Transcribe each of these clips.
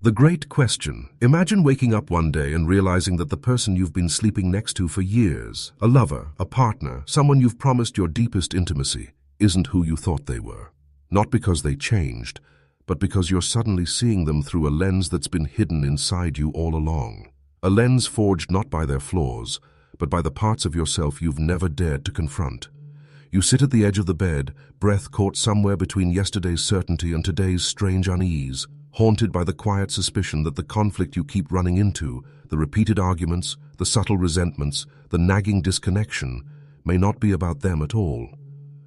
The great question. Imagine waking up one day and realizing that the person you've been sleeping next to for years, a lover, a partner, someone you've promised your deepest intimacy, isn't who you thought they were. Not because they changed, but because you're suddenly seeing them through a lens that's been hidden inside you all along. A lens forged not by their flaws, but by the parts of yourself you've never dared to confront. You sit at the edge of the bed, breath caught somewhere between yesterday's certainty and today's strange unease, haunted by the quiet suspicion that the conflict you keep running into, the repeated arguments, the subtle resentments, the nagging disconnection, may not be about them at all.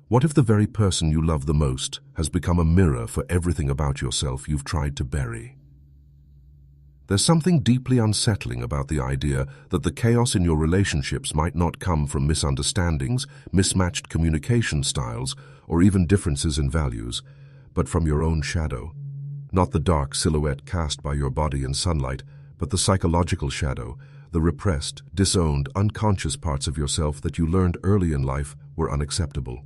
What if the very person you love the most has become a mirror for everything about yourself you've tried to bury? There's something deeply unsettling about the idea that the chaos in your relationships might not come from misunderstandings, mismatched communication styles, or even differences in values, but from your own shadow. Not the dark silhouette cast by your body in sunlight, but the psychological shadow, the repressed, disowned, unconscious parts of yourself that you learned early in life were unacceptable.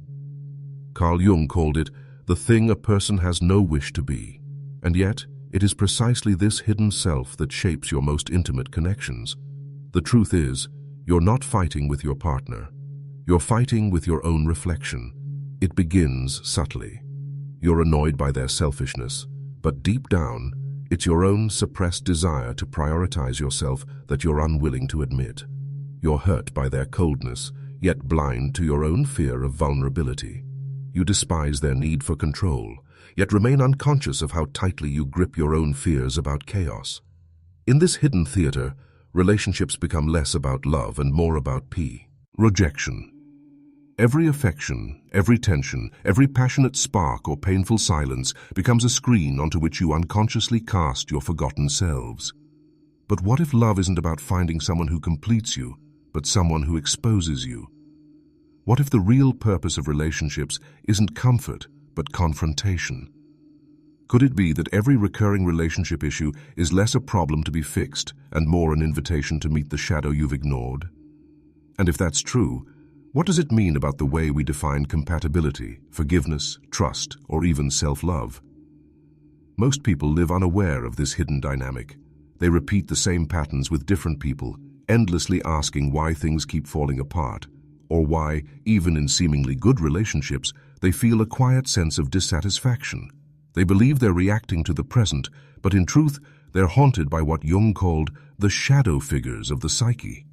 Carl Jung called it the thing a person has no wish to be, and yet it is precisely this hidden self that shapes your most intimate connections. The truth is, you're not fighting with your partner. You're fighting with your own reflection. It begins subtly. You're annoyed by their selfishness, but deep down, it's your own suppressed desire to prioritize yourself that you're unwilling to admit. You're hurt by their coldness, yet blind to your own fear of vulnerability. You despise their need for control, yet remain unconscious of how tightly you grip your own fears about chaos. In this hidden theater, relationships become less about love and more about rejection. Every affection, every tension, every passionate spark or painful silence becomes a screen onto which you unconsciously cast your forgotten selves. But what if love isn't about finding someone who completes you, but someone who exposes you? What if the real purpose of relationships isn't comfort, but confrontation? Could it be that every recurring relationship issue is less a problem to be fixed and more an invitation to meet the shadow you've ignored? And if that's true, what does it mean about the way we define compatibility, forgiveness, trust, or even self-love? Most people live unaware of this hidden dynamic. They repeat the same patterns with different people, endlessly asking why things keep falling apart, or why, even in seemingly good relationships, they feel a quiet sense of dissatisfaction. They believe they're reacting to the present, but in truth, they're haunted by what Jung called the shadow figures of the psyche.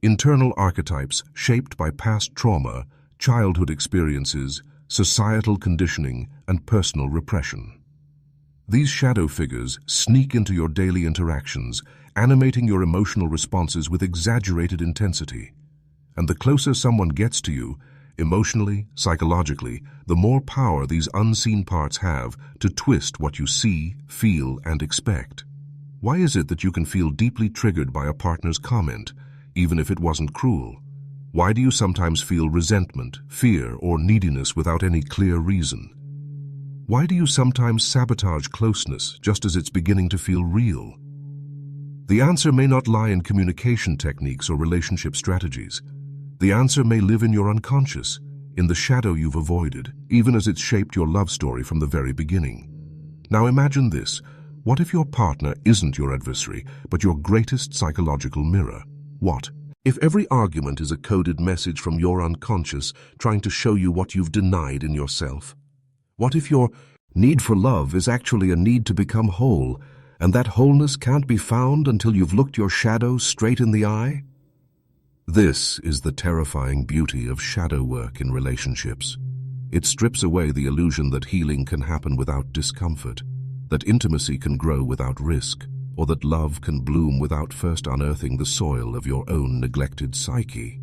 Internal archetypes shaped by past trauma, childhood experiences, societal conditioning, and personal repression. These shadow figures sneak into your daily interactions, animating your emotional responses with exaggerated intensity. And the closer someone gets to you, emotionally, psychologically, the more power these unseen parts have to twist what you see, feel, and expect. Why is it that you can feel deeply triggered by a partner's comment, even if it wasn't cruel? Why do you sometimes feel resentment, fear, or neediness without any clear reason? Why do you sometimes sabotage closeness just as it's beginning to feel real? The answer may not lie in communication techniques or relationship strategies. The answer may live in your unconscious, in the shadow you've avoided, even as it's shaped your love story from the very beginning. Now imagine this. What if your partner isn't your adversary, but your greatest psychological mirror? What if every argument is a coded message from your unconscious trying to show you what you've denied in yourself? What if your need for love is actually a need to become whole, and that wholeness can't be found until you've looked your shadow straight in the eye? This is the terrifying beauty of shadow work in relationships. It strips away the illusion that healing can happen without discomfort, that intimacy can grow without risk, or that love can bloom without first unearthing the soil of your own neglected psyche.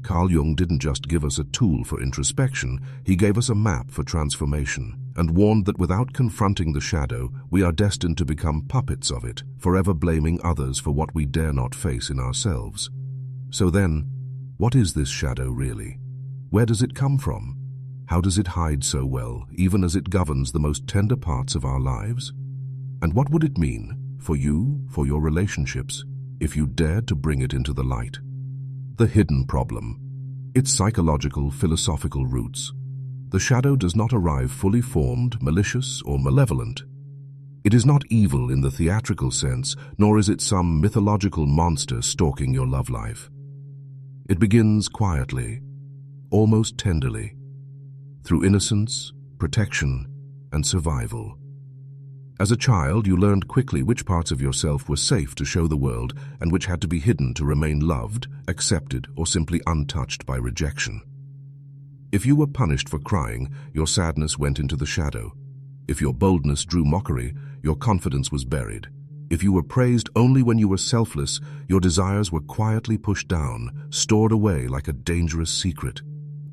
Carl Jung didn't just give us a tool for introspection, he gave us a map for transformation, and warned that without confronting the shadow, we are destined to become puppets of it, forever blaming others for what we dare not face in ourselves. So then, what is this shadow really? Where does it come from? How does it hide so well, even as it governs the most tender parts of our lives? And what would it mean for you, for your relationships, if you dared to bring it into the light? The hidden problem. Its psychological, philosophical roots. The shadow does not arrive fully formed, malicious, or malevolent. It is not evil in the theatrical sense, nor is it some mythological monster stalking your love life. It begins quietly, almost tenderly, through innocence, protection, and survival. As a child, you learned quickly which parts of yourself were safe to show the world and which had to be hidden to remain loved, accepted, or simply untouched by rejection. If you were punished for crying, your sadness went into the shadow. If your boldness drew mockery, your confidence was buried. If you were praised only when you were selfless, your desires were quietly pushed down, stored away like a dangerous secret.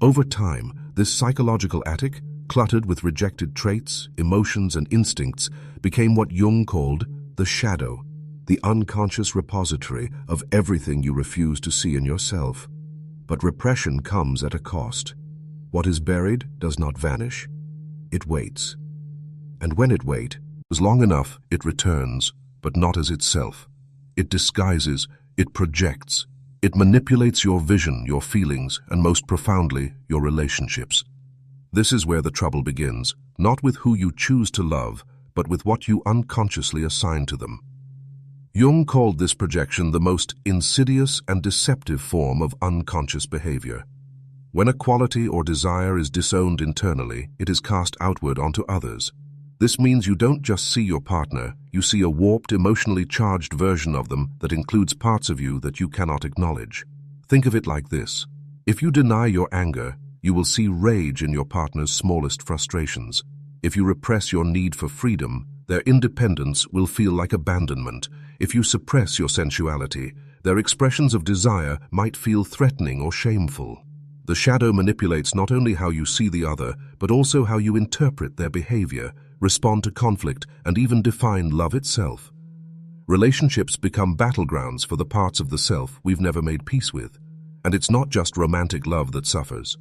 Over time, this psychological attic, cluttered with rejected traits, emotions, and instincts, became what Jung called the shadow, the unconscious repository of everything you refuse to see in yourself. But repression comes at a cost. What is buried does not vanish. It waits. And when it waits long enough, it returns, but not as itself. It disguises, it projects, it manipulates your vision, your feelings, and most profoundly, your relationships. This is where the trouble begins, not with who you choose to love, but with what you unconsciously assign to them. Jung called this projection the most insidious and deceptive form of unconscious behavior. When a quality or desire is disowned internally, it is cast outward onto others. This means you don't just see your partner, you see a warped, emotionally charged version of them that includes parts of you that you cannot acknowledge. Think of it like this. If you deny your anger, you will see rage in your partner's smallest frustrations. If you repress your need for freedom, their independence will feel like abandonment. If you suppress your sensuality, their expressions of desire might feel threatening or shameful. The shadow manipulates not only how you see the other, but also how you interpret their behavior, respond to conflict, and even define love itself. Relationships become battlegrounds for the parts of the self we've never made peace with. And it's not just romantic love that suffers.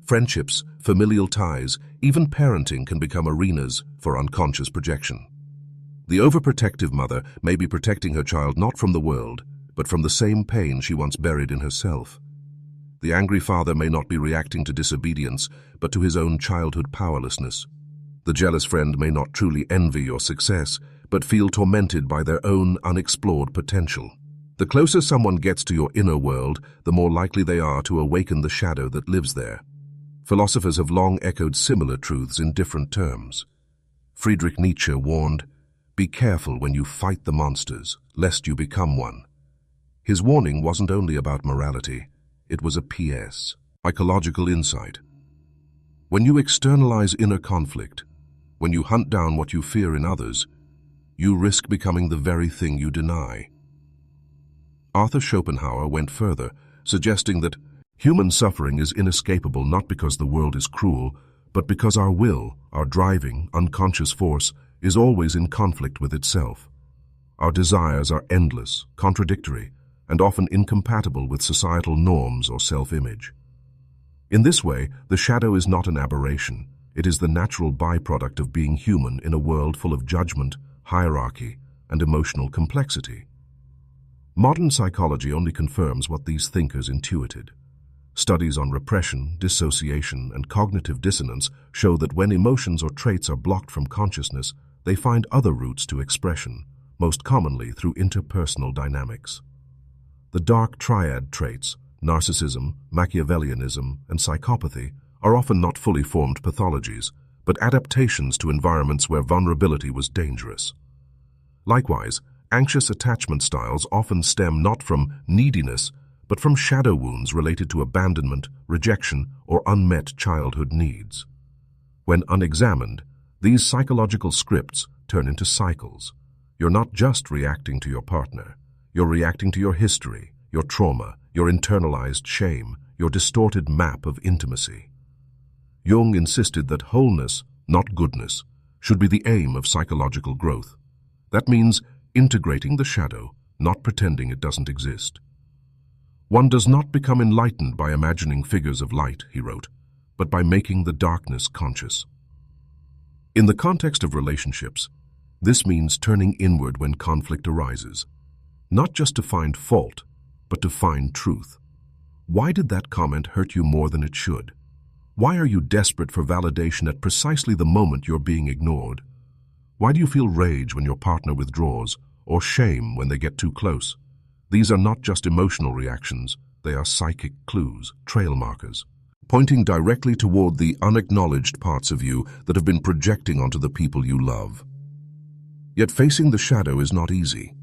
Friendships, familial ties, even parenting can become arenas for unconscious projection. The overprotective mother may be protecting her child not from the world, but from the same pain she once buried in herself. The angry father may not be reacting to disobedience, but to his own childhood powerlessness. The jealous friend may not truly envy your success, but feel tormented by their own unexplored potential. The closer someone gets to your inner world, the more likely they are to awaken the shadow that lives there. Philosophers have long echoed similar truths in different terms. Friedrich Nietzsche warned, "Be careful when you fight the monsters, lest you become one." His warning wasn't only about morality, it was a PS, psychological insight. When you externalize inner conflict, when you hunt down what you fear in others, you risk becoming the very thing you deny. Arthur Schopenhauer went further, suggesting that human suffering is inescapable not because the world is cruel, but because our will, our driving, unconscious force, is always in conflict with itself. Our desires are endless, contradictory, and often incompatible with societal norms or self-image. In this way, the shadow is not an aberration. It is the natural byproduct of being human in a world full of judgment, hierarchy, and emotional complexity. Modern psychology only confirms what these thinkers intuited. Studies on repression, dissociation, and cognitive dissonance show that when emotions or traits are blocked from consciousness, they find other routes to expression, most commonly through interpersonal dynamics. The dark triad traits, narcissism, Machiavellianism, and psychopathy, are often not fully formed pathologies, but adaptations to environments where vulnerability was dangerous. Likewise, anxious attachment styles often stem not from neediness, but from shadow wounds related to abandonment, rejection, or unmet childhood needs. When unexamined, these psychological scripts turn into cycles. You're not just reacting to your partner. You're reacting to your history, your trauma, your internalized shame, your distorted map of intimacy. Jung insisted that wholeness, not goodness, should be the aim of psychological growth. That means integrating the shadow, not pretending it doesn't exist. One does not become enlightened by imagining figures of light, he wrote, but by making the darkness conscious. In the context of relationships, this means turning inward when conflict arises, not just to find fault, but to find truth. Why did that comment hurt you more than it should? Why are you desperate for validation at precisely the moment you're being ignored? Why do you feel rage when your partner withdraws, or shame when they get too close? These are not just emotional reactions, they are psychic clues, trail markers, pointing directly toward the unacknowledged parts of you that have been projecting onto the people you love. Yet facing the shadow is not easy.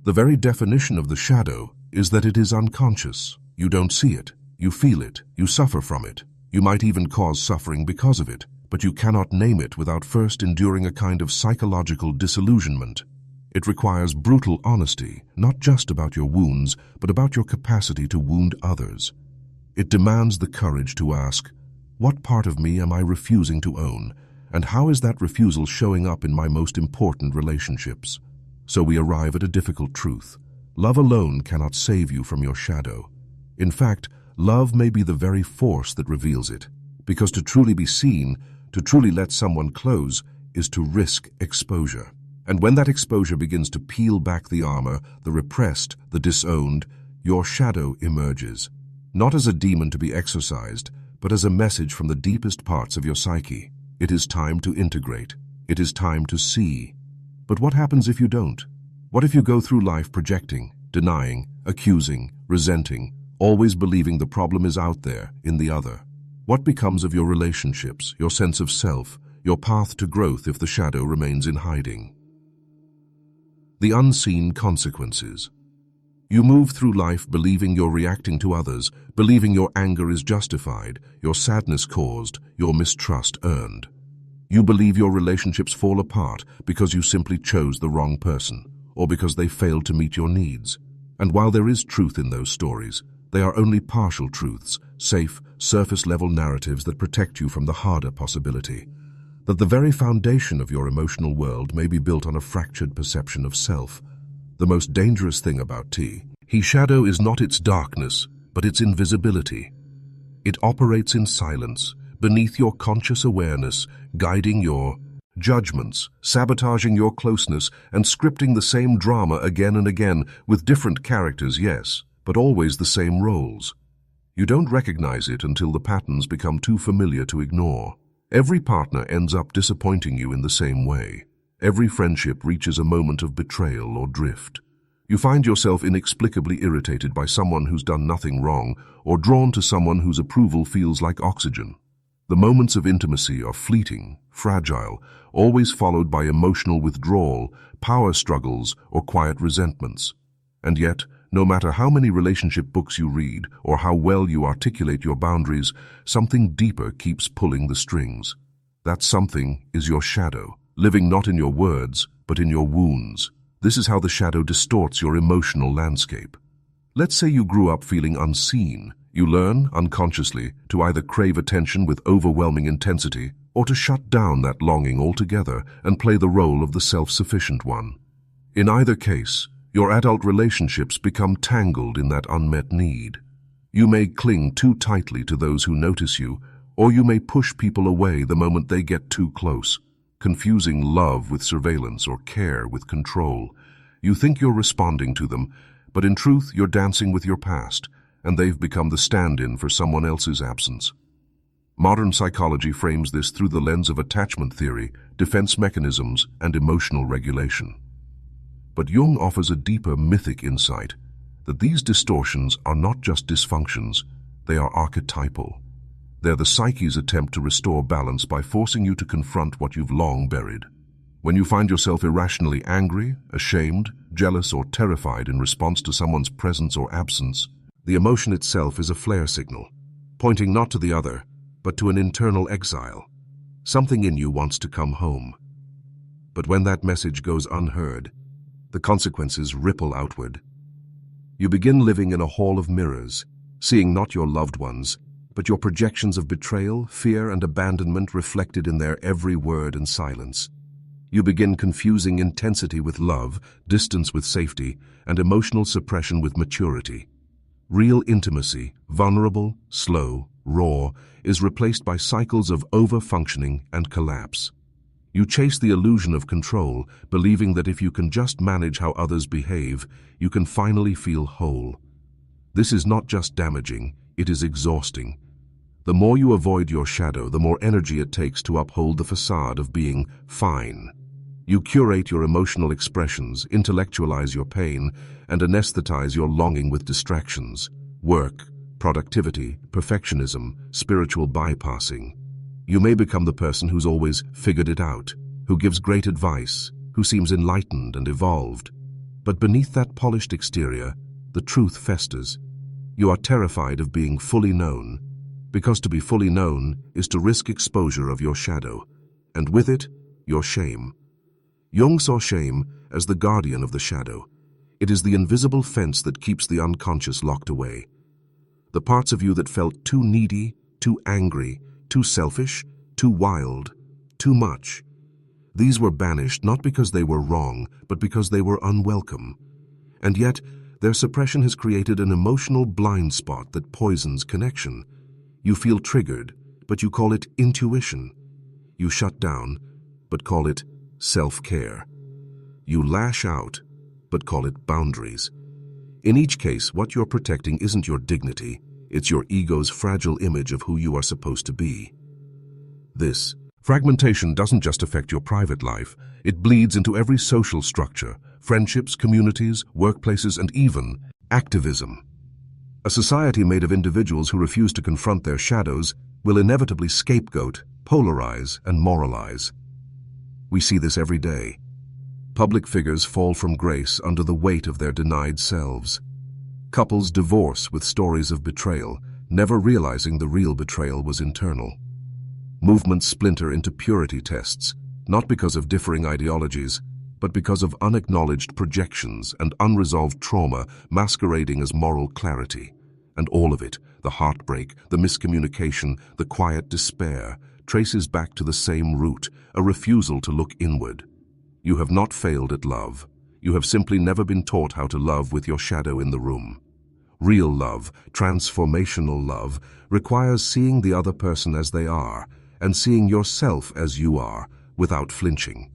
The very definition of the shadow is that it is unconscious. You don't see it, you feel it, you suffer from it. You might even cause suffering because of it, but you cannot name it without first enduring a kind of psychological disillusionment. It requires brutal honesty, not just about your wounds, but about your capacity to wound others. It demands the courage to ask, what part of me am I refusing to own, and how is that refusal showing up in my most important relationships? So we arrive at a difficult truth. Love alone cannot save you from your shadow. In fact, love may be the very force that reveals it, because to truly be seen, to truly let someone close, is to risk exposure. And when that exposure begins to peel back the armor, the repressed, the disowned, your shadow emerges. Not as a demon to be exorcised, but as a message from the deepest parts of your psyche. It is time to integrate. It is time to see. But what happens if you don't? What if you go through life projecting, denying, accusing, resenting, always believing the problem is out there, in the other? What becomes of your relationships, your sense of self, your path to growth if the shadow remains in hiding? The unseen consequences. You move through life believing you're reacting to others, believing your anger is justified, your sadness caused, your mistrust earned. You believe your relationships fall apart because you simply chose the wrong person, or because they failed to meet your needs. And while there is truth in those stories, they are only partial truths, safe, surface-level narratives that protect you from the harder possibility that the very foundation of your emotional world may be built on a fractured perception of self. The most dangerous thing about his shadow is not its darkness, but its invisibility. It operates in silence, beneath your conscious awareness, guiding your judgments, sabotaging your closeness, and scripting the same drama again and again, with different characters, yes, but always the same roles. You don't recognize it until the patterns become too familiar to ignore. Every partner ends up disappointing you in the same way. Every friendship reaches a moment of betrayal or drift. You find yourself inexplicably irritated by someone who's done nothing wrong, or drawn to someone whose approval feels like oxygen. The moments of intimacy are fleeting, fragile, always followed by emotional withdrawal, power struggles, or quiet resentments. And yet, no matter how many relationship books you read or how well you articulate your boundaries, something deeper keeps pulling the strings. That something is your shadow, living not in your words, but in your wounds. This is how the shadow distorts your emotional landscape. Let's say you grew up feeling unseen. You learn, unconsciously, to either crave attention with overwhelming intensity or to shut down that longing altogether and play the role of the self-sufficient one. In either case, your adult relationships become tangled in that unmet need. You may cling too tightly to those who notice you, or you may push people away the moment they get too close, confusing love with surveillance or care with control. You think you're responding to them, but in truth you're dancing with your past, and they've become the stand-in for someone else's absence. Modern psychology frames this through the lens of attachment theory, defense mechanisms, and emotional regulation. But Jung offers a deeper mythic insight that these distortions are not just dysfunctions, they are archetypal. They're the psyche's attempt to restore balance by forcing you to confront what you've long buried. When you find yourself irrationally angry, ashamed, jealous, or terrified in response to someone's presence or absence, the emotion itself is a flare signal, pointing not to the other, but to an internal exile. Something in you wants to come home. But when that message goes unheard, the consequences ripple outward. You begin living in a hall of mirrors, seeing not your loved ones, but your projections of betrayal, fear, and abandonment reflected in their every word and silence. You begin confusing intensity with love, distance with safety, and emotional suppression with maturity. Real intimacy, vulnerable, slow, raw, is replaced by cycles of over-functioning and collapse. You chase the illusion of control, believing that if you can just manage how others behave, you can finally feel whole. This is not just damaging, it is exhausting. The more you avoid your shadow, the more energy it takes to uphold the facade of being fine. You curate your emotional expressions, intellectualize your pain, and anesthetize your longing with distractions. Work, productivity, perfectionism, spiritual bypassing. You may become the person who's always figured it out, who gives great advice, who seems enlightened and evolved. But beneath that polished exterior, the truth festers. You are terrified of being fully known, because to be fully known is to risk exposure of your shadow, and with it, your shame. Jung saw shame as the guardian of the shadow. It is the invisible fence that keeps the unconscious locked away. The parts of you that felt too needy, too angry, too selfish, too wild, too much. These were banished not because they were wrong, but because they were unwelcome. And yet, their suppression has created an emotional blind spot that poisons connection. You feel triggered, but you call it intuition. You shut down, but call it self-care. You lash out, but call it boundaries. In each case, what you're protecting isn't your dignity, it's your ego's fragile image of who you are supposed to be. This fragmentation doesn't just affect your private life, it bleeds into every social structure, friendships, communities, workplaces, and even activism. A society made of individuals who refuse to confront their shadows will inevitably scapegoat, polarize, and moralize. We see this every day. Public figures fall from grace under the weight of their denied selves. Couples divorce with stories of betrayal, never realizing the real betrayal was internal. Movements splinter into purity tests, not because of differing ideologies, but because of unacknowledged projections and unresolved trauma masquerading as moral clarity. And all of it, the heartbreak, the miscommunication, the quiet despair, traces back to the same root, a refusal to look inward. You have not failed at love. You have simply never been taught how to love with your shadow in the room. Real love, transformational love, requires seeing the other person as they are, and seeing yourself as you are, without flinching.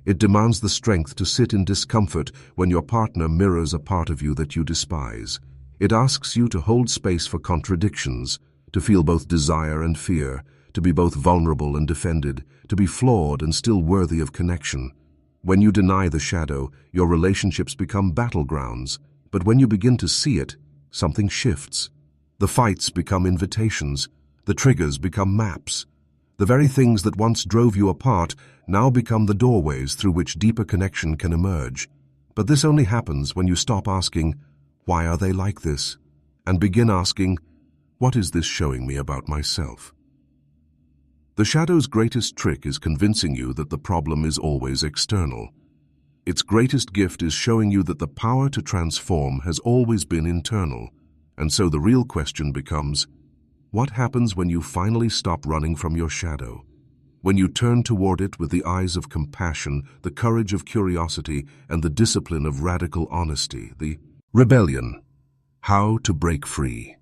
It demands the strength to sit in discomfort when your partner mirrors a part of you that you despise. It asks you to hold space for contradictions, to feel both desire and fear, to be both vulnerable and defended, to be flawed and still worthy of connection. When you deny the shadow, your relationships become battlegrounds, but when you begin to see it, something shifts. The fights become invitations, the triggers become maps. The very things that once drove you apart now become the doorways through which deeper connection can emerge. But this only happens when you stop asking, "Why are they like this?" and begin asking, "What is this showing me about myself?" The shadow's greatest trick is convincing you that the problem is always external. Its greatest gift is showing you that the power to transform has always been internal. And so the real question becomes, what happens when you finally stop running from your shadow? When you turn toward it with the eyes of compassion, the courage of curiosity, and the discipline of radical honesty, the rebellion. How to break free.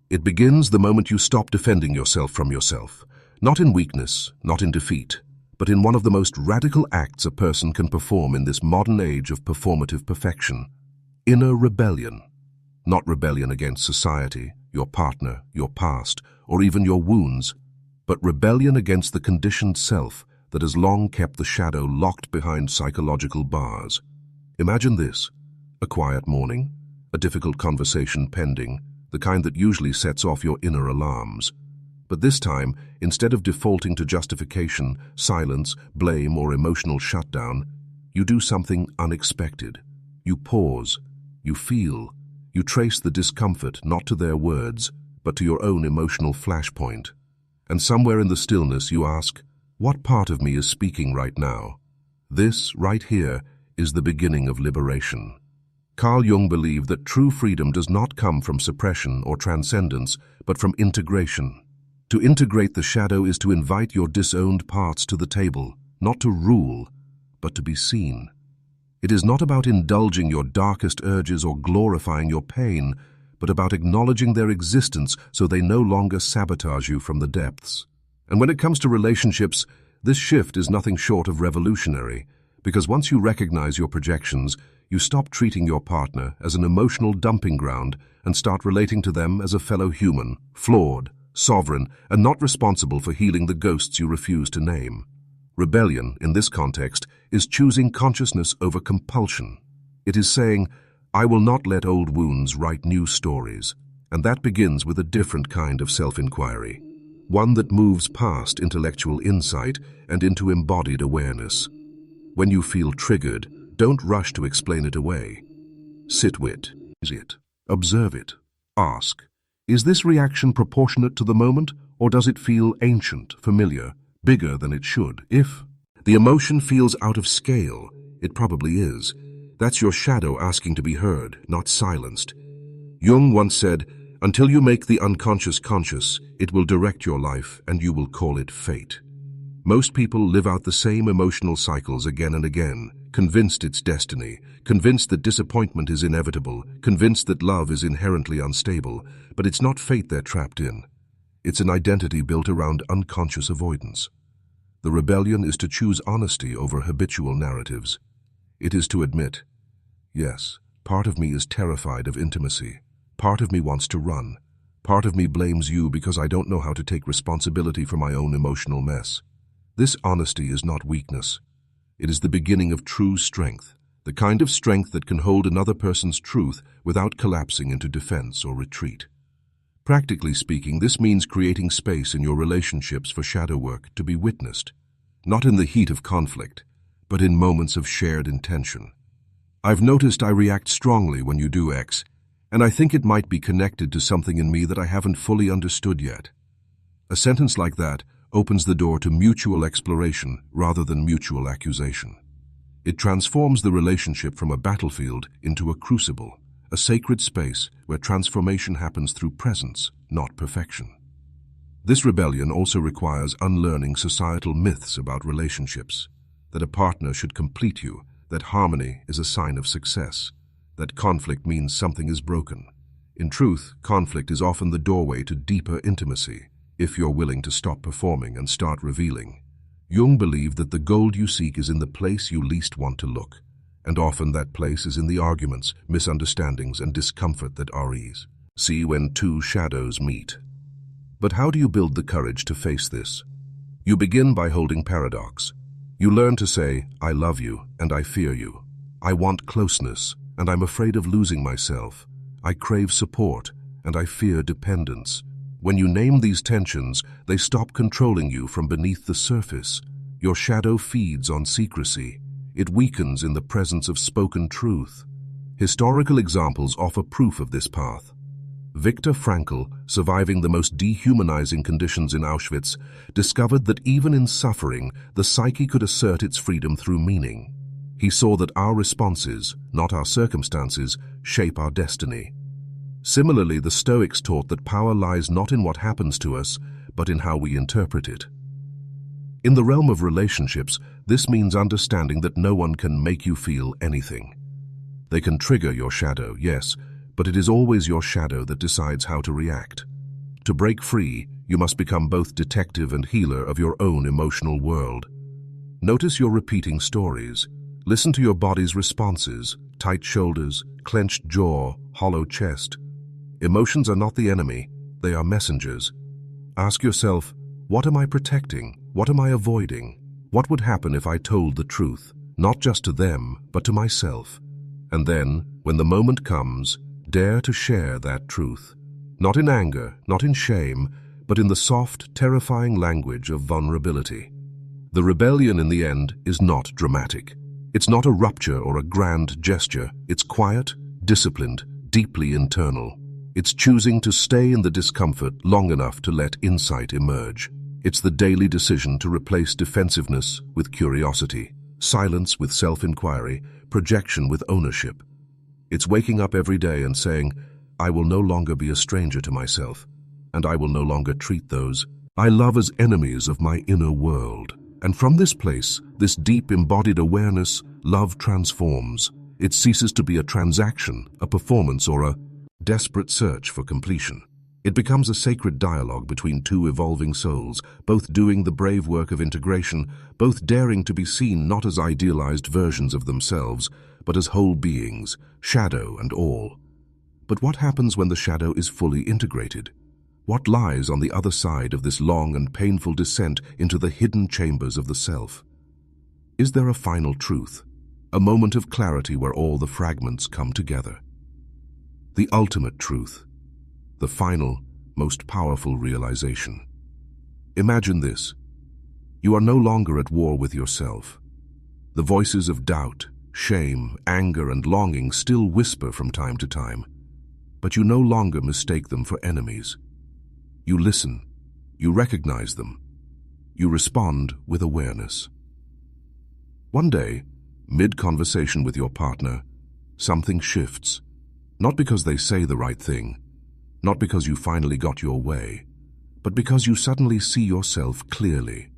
It begins the moment you stop defending yourself from yourself. Not in weakness, not in defeat, but in one of the most radical acts a person can perform in this modern age of performative perfection. Inner rebellion. Not rebellion against society, your partner, your past, or even your wounds, but rebellion against the conditioned self that has long kept the shadow locked behind psychological bars. Imagine this: a quiet morning, a difficult conversation pending, the kind that usually sets off your inner alarms. But this time, instead of defaulting to justification, silence, blame, or emotional shutdown, you do something unexpected. You pause, you feel, you trace the discomfort not to their words, but to your own emotional flashpoint. And somewhere in the stillness you ask, what part of me is speaking right now? This, right here, is the beginning of liberation. Carl Jung believed that true freedom does not come from suppression or transcendence, but from integration. To integrate the shadow is to invite your disowned parts to the table, not to rule, but to be seen. It is not about indulging your darkest urges or glorifying your pain, but about acknowledging their existence so they no longer sabotage you from the depths. And when it comes to relationships, this shift is nothing short of revolutionary, because once you recognize your projections, you stop treating your partner as an emotional dumping ground and start relating to them as a fellow human, flawed, sovereign, and not responsible for healing the ghosts you refuse to name. Rebellion, in this context, is choosing consciousness over compulsion. It is saying, I will not let old wounds write new stories, and that begins with a different kind of self-inquiry, one that moves past intellectual insight and into embodied awareness. When you feel triggered, don't rush to explain it away. Sit with it. Observe it. Ask, is this reaction proportionate to the moment, or does it feel ancient, familiar, bigger than it should? If the emotion feels out of scale, it probably is. That's your shadow asking to be heard, not silenced. Jung once said, until you make the unconscious conscious, it will direct your life and you will call it fate. Most people live out the same emotional cycles again and again, convinced it's destiny, convinced that disappointment is inevitable, convinced that love is inherently unstable, but it's not fate they're trapped in. It's an identity built around unconscious avoidance. The rebellion is to choose honesty over habitual narratives. It is to admit, yes, part of me is terrified of intimacy. Part of me wants to run. Part of me blames you because I don't know how to take responsibility for my own emotional mess. This honesty is not weakness. It is the beginning of true strength, the kind of strength that can hold another person's truth without collapsing into defense or retreat. Practically speaking, this means creating space in your relationships for shadow work to be witnessed, not in the heat of conflict, but in moments of shared intention. I've noticed I react strongly when you do X, and I think it might be connected to something in me that I haven't fully understood yet. A sentence like that opens the door to mutual exploration rather than mutual accusation. It transforms the relationship from a battlefield into a crucible, a sacred space where transformation happens through presence, not perfection. This rebellion also requires unlearning societal myths about relationships, that a partner should complete you, that harmony is a sign of success, that conflict means something is broken. In truth, conflict is often the doorway to deeper intimacy, if you're willing to stop performing and start revealing. Jung believed that the gold you seek is in the place you least want to look, and often that place is in the arguments, misunderstandings, and discomfort that see when two shadows meet. But how do you build the courage to face this? You begin by holding paradox. You learn to say, I love you and I fear you. I want closeness and I'm afraid of losing myself. I crave support and I fear dependence. When you name these tensions, they stop controlling you from beneath the surface. Your shadow feeds on secrecy. It weakens in the presence of spoken truth. Historical examples offer proof of this path. Viktor Frankl, surviving the most dehumanizing conditions in Auschwitz, discovered that even in suffering, the psyche could assert its freedom through meaning. He saw that our responses, not our circumstances, shape our destiny. Similarly, the Stoics taught that power lies not in what happens to us, but in how we interpret it. In the realm of relationships, this means understanding that no one can make you feel anything. They can trigger your shadow, yes, but it is always your shadow that decides how to react. To break free, you must become both detective and healer of your own emotional world. Notice your repeating stories. Listen to your body's responses, tight shoulders, clenched jaw, hollow chest. Emotions are not the enemy, they are messengers. Ask yourself, what am I protecting? What am I avoiding? What would happen if I told the truth, not just to them, but to myself? And then, when the moment comes, dare to share that truth. Not in anger, not in shame, but in the soft, terrifying language of vulnerability. The rebellion in the end is not dramatic. It's not a rupture or a grand gesture. It's quiet, disciplined, deeply internal. It's choosing to stay in the discomfort long enough to let insight emerge. It's the daily decision to replace defensiveness with curiosity, silence with self-inquiry, projection with ownership. It's waking up every day and saying, I will no longer be a stranger to myself, and I will no longer treat those I love as enemies of my inner world. And from this place, this deep embodied awareness, love transforms. It ceases to be a transaction, a performance, or a desperate search for completion. It becomes a sacred dialogue between two evolving souls, both doing the brave work of integration, both daring to be seen not as idealized versions of themselves, but as whole beings, shadow and all. But what happens when the shadow is fully integrated? What lies on the other side of this long and painful descent into the hidden chambers of the self? Is there a final truth, a moment of clarity where all the fragments come together? The ultimate truth, the final, most powerful realization. Imagine this. You are no longer at war with yourself. The voices of doubt, shame, anger, and longing still whisper from time to time, but you no longer mistake them for enemies. You listen, you recognize them, you respond with awareness. One day, mid-conversation with your partner, something shifts. Not because they say the right thing, not because you finally got your way, but because you suddenly see yourself clearly.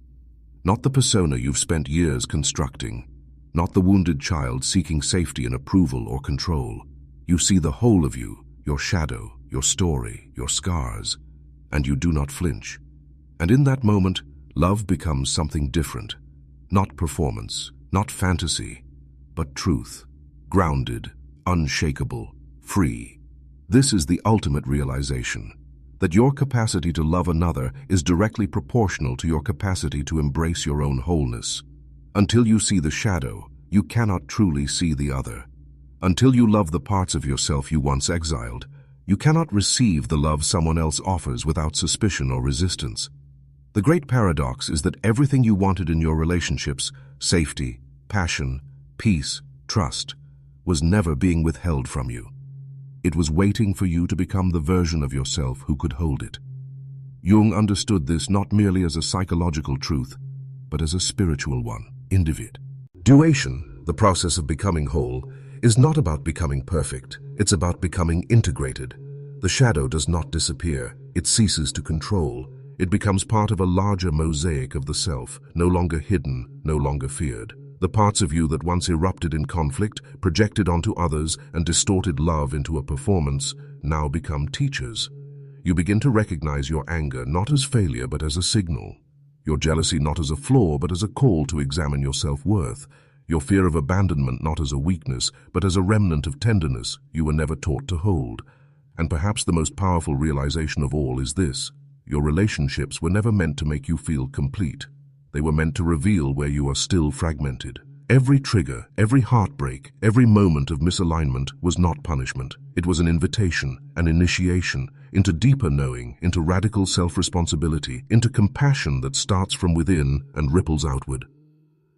Not the persona you've spent years constructing, not the wounded child seeking safety and approval or control. You see the whole of you, your shadow, your story, your scars, and you do not flinch. And in that moment, love becomes something different. Not performance, not fantasy, but truth, grounded, unshakable, free. This is the ultimate realization, that your capacity to love another is directly proportional to your capacity to embrace your own wholeness. Until you see the shadow, you cannot truly see the other. Until you love the parts of yourself you once exiled, you cannot receive the love someone else offers without suspicion or resistance. The great paradox is that everything you wanted in your relationships, safety, passion, peace, trust, was never being withheld from you. It was waiting for you to become the version of yourself who could hold it. Jung understood this not merely as a psychological truth, but as a spiritual one. Duation, the process of becoming whole, is not about becoming perfect. It's about becoming integrated. The shadow does not disappear. It ceases to control. It becomes part of a larger mosaic of the self, no longer hidden, no longer feared. The parts of you that once erupted in conflict, projected onto others, and distorted love into a performance, now become teachers. You begin to recognize your anger not as failure but as a signal. Your jealousy not as a flaw but as a call to examine your self-worth. Your fear of abandonment not as a weakness but as a remnant of tenderness you were never taught to hold. And perhaps the most powerful realization of all is this: your relationships were never meant to make you feel complete. They were meant to reveal where you are still fragmented. Every trigger, every heartbreak, every moment of misalignment was not punishment. It was an invitation, an initiation, into deeper knowing, into radical self-responsibility, into compassion that starts from within and ripples outward.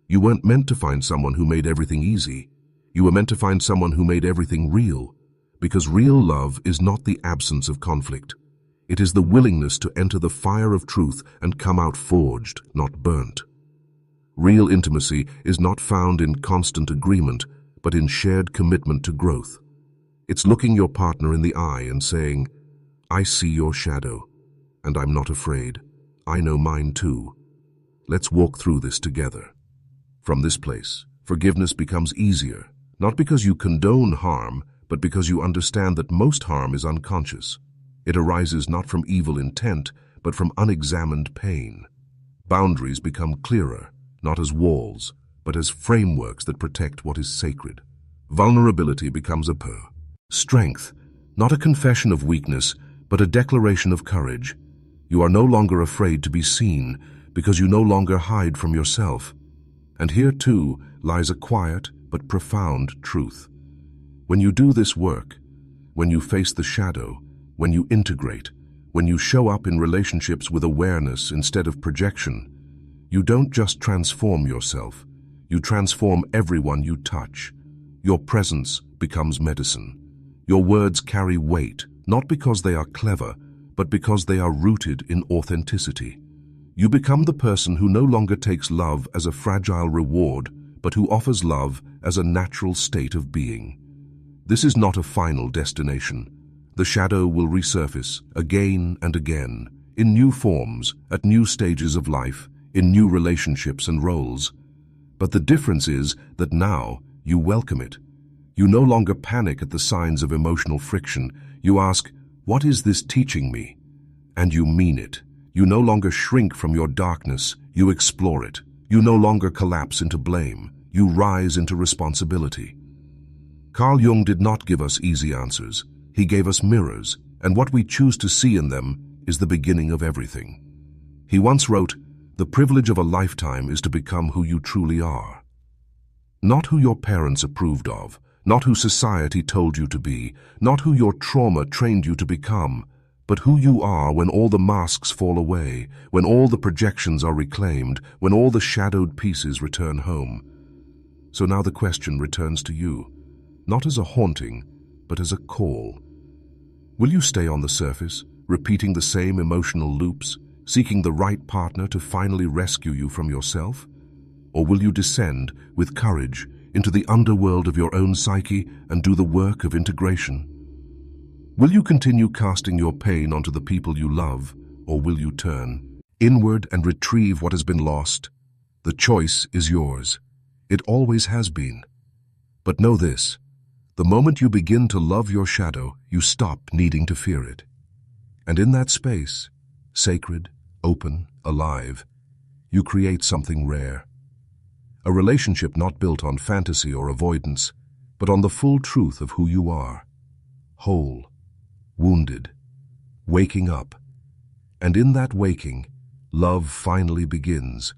You weren't meant to find someone who made everything easy. You were meant to find someone who made everything real. Because real love is not the absence of conflict. It is the willingness to enter the fire of truth and come out forged, not burnt. Real intimacy is not found in constant agreement, but in shared commitment to growth. It's looking your partner in the eye and saying, "I see your shadow, and I'm not afraid. I know mine too. Let's walk through this together." From this place, forgiveness becomes easier, not because you condone harm, but because you understand that most harm is unconscious. It arises not from evil intent, but from unexamined pain. Boundaries become clearer, not as walls, but as frameworks that protect what is sacred. Vulnerability becomes a strength, not a confession of weakness, but a declaration of courage. You are no longer afraid to be seen, because you no longer hide from yourself. And here too lies a quiet but profound truth. When you do this work, when you face the shadow, when you integrate, when you show up in relationships with awareness instead of projection, you don't just transform yourself, you transform everyone you touch. Your presence becomes medicine. Your words carry weight, not because they are clever, but because they are rooted in authenticity. You become the person who no longer takes love as a fragile reward, but who offers love as a natural state of being. This is not a final destination. The shadow will resurface again and again, in new forms, at new stages of life, in new relationships and roles. But the difference is that now you welcome it. You no longer panic at the signs of emotional friction. You ask, "What is this teaching me?" And you mean it. You no longer shrink from your darkness, you explore it. You no longer collapse into blame, you rise into responsibility. Carl Jung did not give us easy answers. He gave us mirrors, and what we choose to see in them is the beginning of everything. He once wrote, "The privilege of a lifetime is to become who you truly are." Not who your parents approved of, not who society told you to be, not who your trauma trained you to become, but who you are when all the masks fall away, when all the projections are reclaimed, when all the shadowed pieces return home. So now the question returns to you, not as a haunting, but as a call. Will you stay on the surface, repeating the same emotional loops, seeking the right partner to finally rescue you from yourself? Or will you descend, with courage, into the underworld of your own psyche and do the work of integration? Will you continue casting your pain onto the people you love, or will you turn inward and retrieve what has been lost? The choice is yours. It always has been. But know this, the moment you begin to love your shadow, you stop needing to fear it. And in that space, sacred, open, alive, you create something rare. A relationship not built on fantasy or avoidance, but on the full truth of who you are. Whole, wounded, waking up. And in that waking, love finally begins.